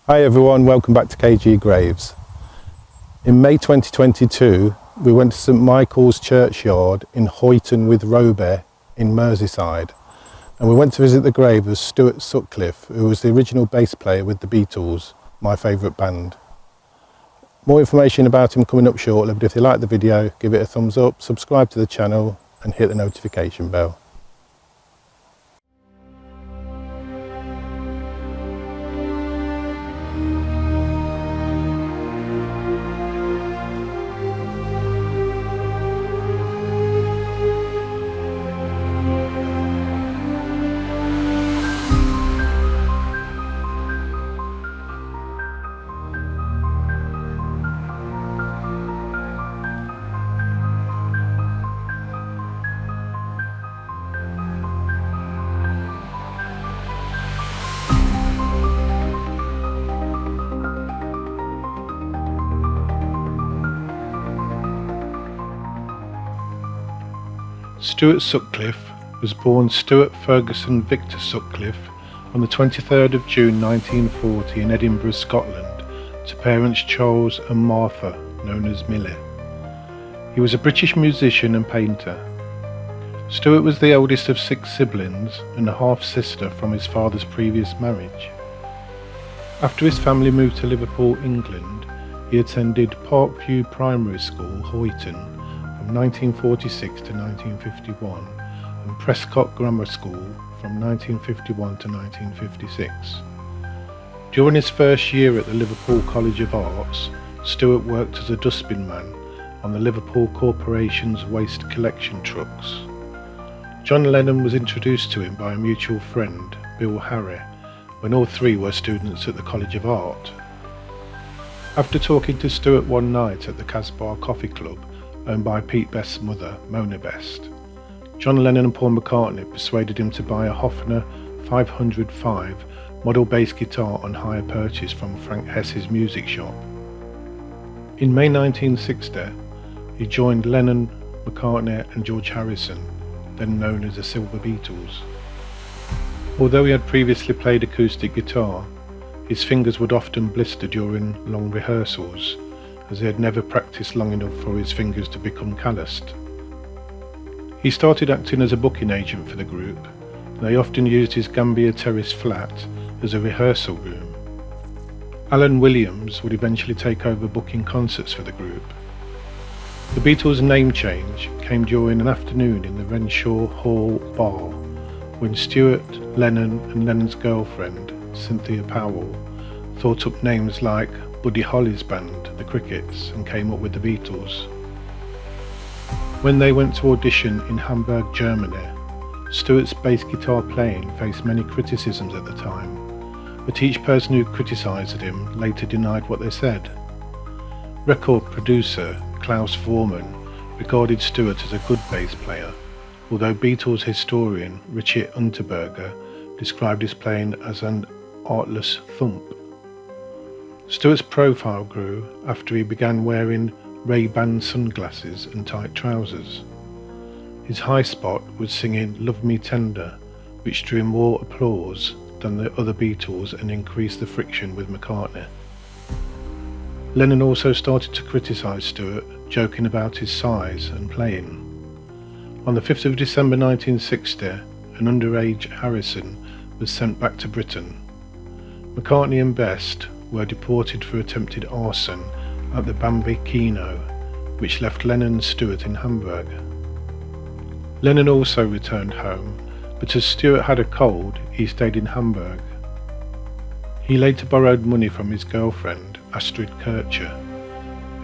Hi everyone, welcome back to KG Graves. In May 2022, we went to St Michael's churchyard in Huytonwithroby in Merseyside, and we went to visit the grave of Stuart Sutcliffe, who was the original bass player with the Beatles, my favourite band. More information about him coming up shortly, but if you like the video, give it a thumbs up, subscribe to the channel and hit the notification bell. Stuart Sutcliffe was born Stuart Ferguson Victor Sutcliffe on the 23rd of June 1940 in Edinburgh, Scotland, to parents Charles and Martha, known as Millie. He was a British musician and painter. Stuart was the eldest of 6 siblings and a half-sister from his father's previous marriage. After his family moved to Liverpool, England, he attended Parkview Primary School, Huyton, from 1946 to 1951, and Prescott Grammar School from 1951 to 1956. During his first year at the Liverpool College of Arts, Stuart worked as a dustbin man on the Liverpool Corporation's waste collection trucks. John Lennon was introduced to him by a mutual friend, Bill Harry, when all three were students at the College of Art. After talking to Stuart one night at the Casbah Coffee Club, owned by Pete Best's mother, Mona Best, John Lennon and Paul McCartney persuaded him to buy a Hofner 505 model bass guitar on hire purchase from Frank Hess's music shop. In May 1960, he joined Lennon, McCartney and George Harrison, then known as the Silver Beatles. Although he had previously played acoustic guitar, his fingers would often blister during long rehearsals, as he had never practiced long enough for his fingers to become calloused. He started acting as a booking agent for the group, and they often used his Gambier Terrace flat as a rehearsal room. Alan Williams would eventually take over booking concerts for the group. The Beatles' name change came during an afternoon in the Renshaw Hall bar, when Stuart, Lennon and Lennon's girlfriend, Cynthia Powell, thought up names like Buddy Holly's band, the Crickets, and came up with the Beatles. When they went to audition in Hamburg, Germany, Stuart's bass guitar playing faced many criticisms at the time, but each person who criticised him later denied what they said. Record producer Klaus Voormann regarded Stuart as a good bass player, although Beatles historian Richard Unterberger described his playing as an artless thump. Stuart's profile grew after he began wearing Ray-Ban sunglasses and tight trousers. His high spot was singing Love Me Tender, which drew more applause than the other Beatles and increased the friction with McCartney. Lennon also started to criticise Stuart, joking about his size and playing. On the 5th of December 1960, an underage Harrison was sent back to Britain. McCartney and Best were deported for attempted arson at the Bambi Kino, which left Lennon and Stuart in Hamburg. Lennon also returned home, but as Stuart had a cold, he stayed in Hamburg. He later borrowed money from his girlfriend, Astrid Kircher,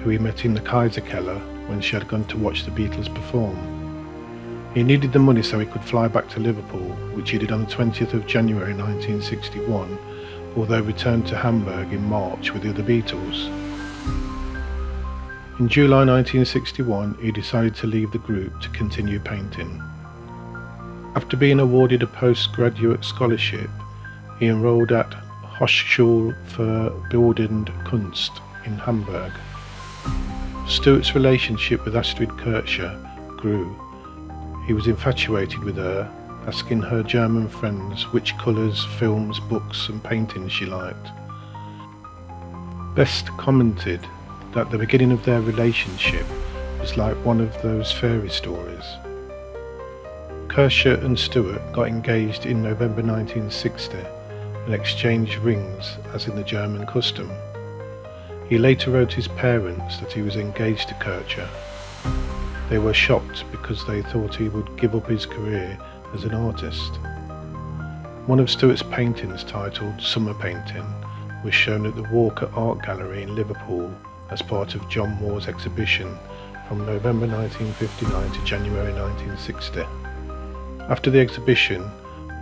who he met in the Kaiserkeller when she had gone to watch the Beatles perform. He needed the money so he could fly back to Liverpool, which he did on the 20th of January 1961, although returned to Hamburg in March with the other Beatles. In July 1961, he decided to leave the group to continue painting. After being awarded a postgraduate scholarship, he enrolled at Hochschule für Bildende Kunst in Hamburg. Stuart's relationship with Astrid Kircher grew. He was infatuated with her, asking her German friends which colours, films, books and paintings she liked. Best commented that the beginning of their relationship was like one of those fairy stories. Kershaw and Stuart got engaged in November 1960 and exchanged rings as in the German custom. He later wrote his parents that he was engaged to Kershaw. They were shocked because they thought he would give up his career as an artist. One of Stuart's paintings, titled Summer Painting, was shown at the Walker Art Gallery in Liverpool as part of John Moore's exhibition from November 1959 to January 1960. After the exhibition,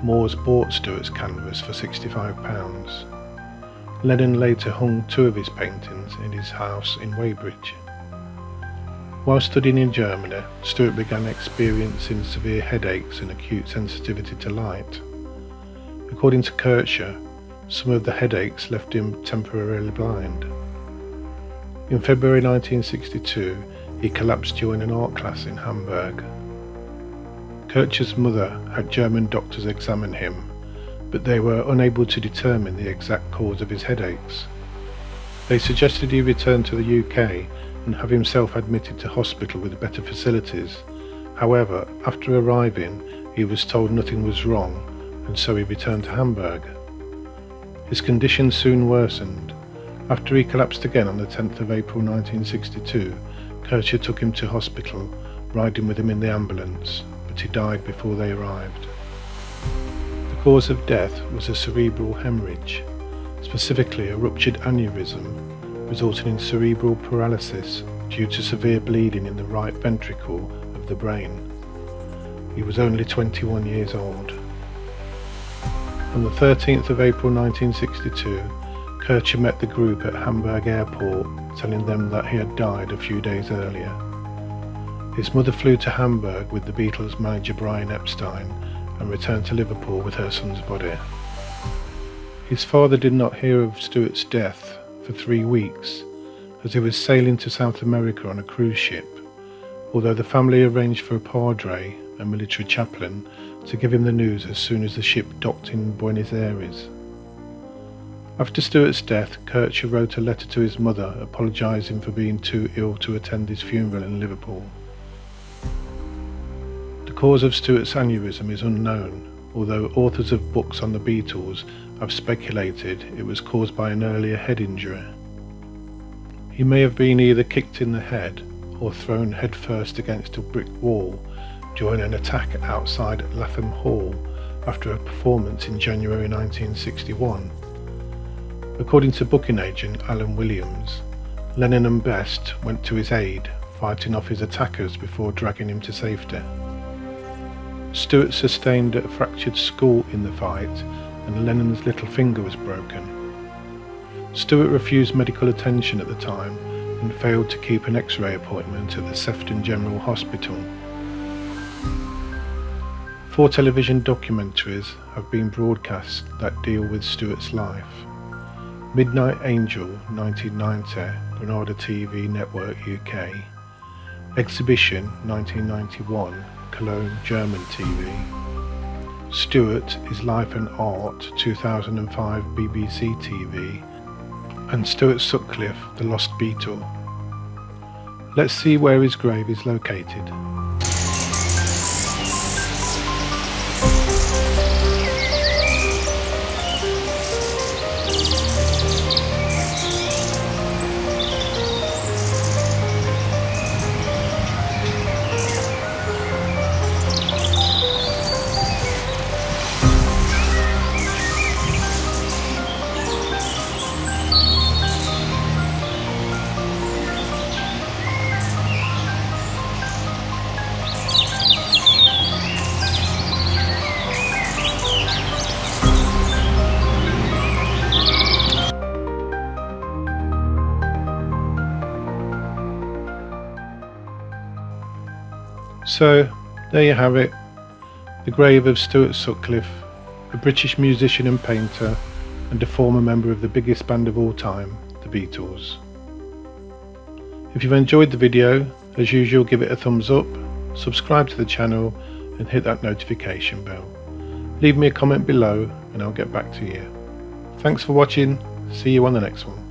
Moores bought Stuart's canvas for £65. Lennon later hung 2 of his paintings in his house in Weybridge. While studying in Germany, Stuart began experiencing severe headaches and acute sensitivity to light. According to Kershaw, some of the headaches left him temporarily blind. In February 1962, he collapsed during an art class in Hamburg. Kershaw's mother had German doctors examine him, but they were unable to determine the exact cause of his headaches. They suggested he return to the UK and have himself admitted to hospital with better facilities. However, after arriving, he was told nothing was wrong, and so he returned to Hamburg. His condition soon worsened. After he collapsed again on the 10th of April 1962, Kershaw took him to hospital, riding with him in the ambulance, but he died before they arrived. The cause of death was a cerebral hemorrhage, specifically a ruptured aneurysm, resulting in cerebral paralysis due to severe bleeding in the right ventricle of the brain. He was only 21 years old. On the 13th of April 1962, Kershaw met the group at Hamburg Airport, telling them that he had died a few days earlier. His mother flew to Hamburg with the Beatles manager Brian Epstein and returned to Liverpool with her son's body. His father did not hear of Stuart's death for 3 weeks, as he was sailing to South America on a cruise ship, although the family arranged for a padre, a military chaplain, to give him the news as soon as the ship docked in Buenos Aires. After Stuart's death, Kershaw wrote a letter to his mother apologising for being too ill to attend his funeral in Liverpool. The cause of Stuart's aneurysm is unknown, although authors of books on the Beatles have speculated it was caused by an earlier head injury. He may have been either kicked in the head or thrown headfirst against a brick wall during an attack outside Latham Hall after a performance in January 1961. According to booking agent Alan Williams, Lennon and Best went to his aid, fighting off his attackers before dragging him to safety. Stuart sustained a fractured skull in the fight, and Lennon's little finger was broken. Stuart refused medical attention at the time and failed to keep an X-ray appointment at the Sefton General Hospital. 4 television documentaries have been broadcast that deal with Stuart's life. Midnight Angel 1990, Granada TV Network UK. Exhibition 1991, Cologne German TV. Stuart, His Life and Art 2005 BBC TV. And Stuart Sutcliffe, The Lost Beatle. Let's see where his grave is located. So, there you have it, the grave of Stuart Sutcliffe, a British musician and painter, and a former member of the biggest band of all time, the Beatles. If you've enjoyed the video, as usual give it a thumbs up, subscribe to the channel and hit that notification bell. Leave me a comment below and I'll get back to you. Thanks for watching, see you on the next one.